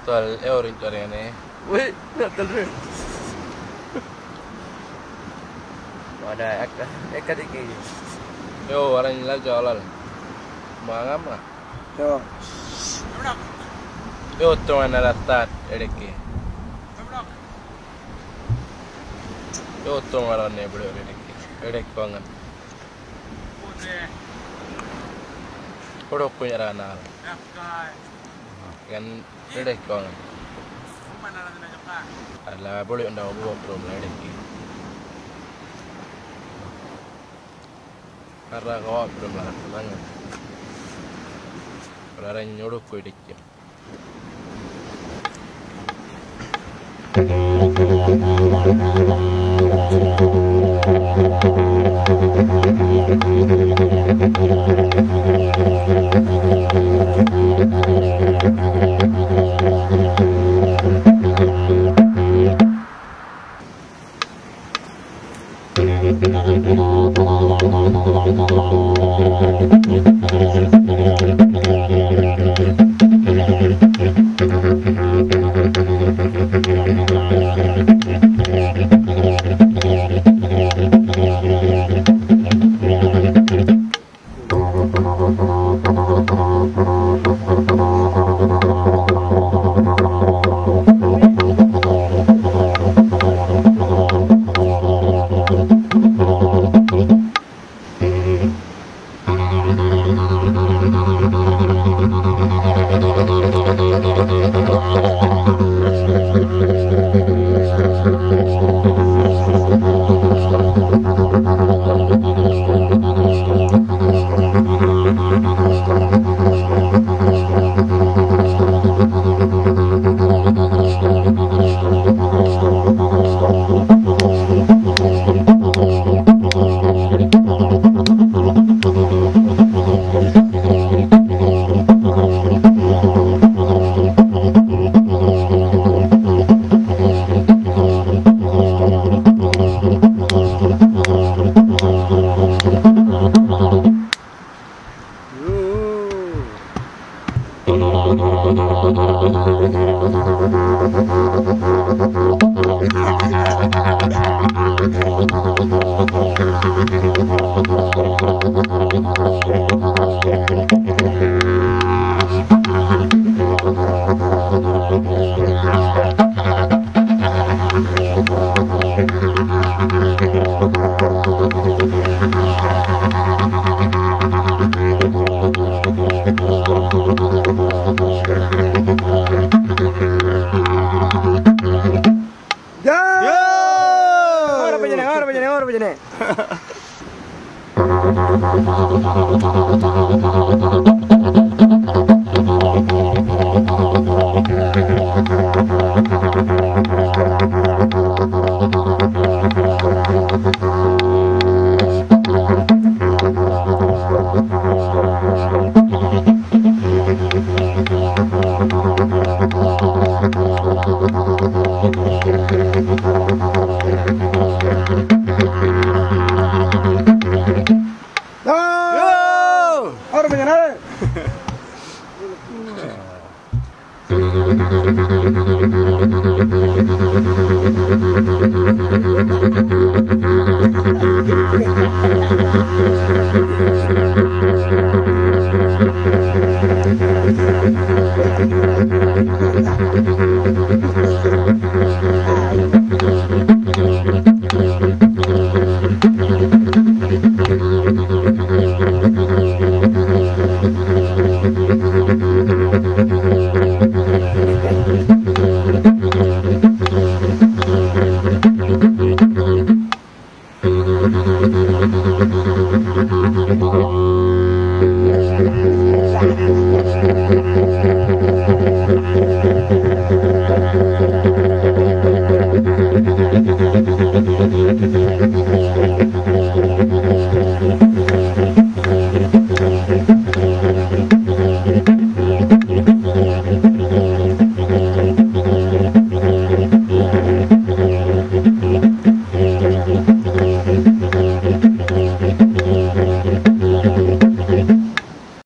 Tuolla Eurintoria niin. Wih, betul deh. Ada eka tinggi. Joo, aran laga alal. Mangam lah. Yo. Joo, tuan ala start edeki. Joo, tuan ala ne bulu edeki. Edek pangan. Kodok punya rana. Kan edek pangan. Ala bulu unda ubo problem edeki. Karena kau belum lah banget. Orang nyuruh kau dikit.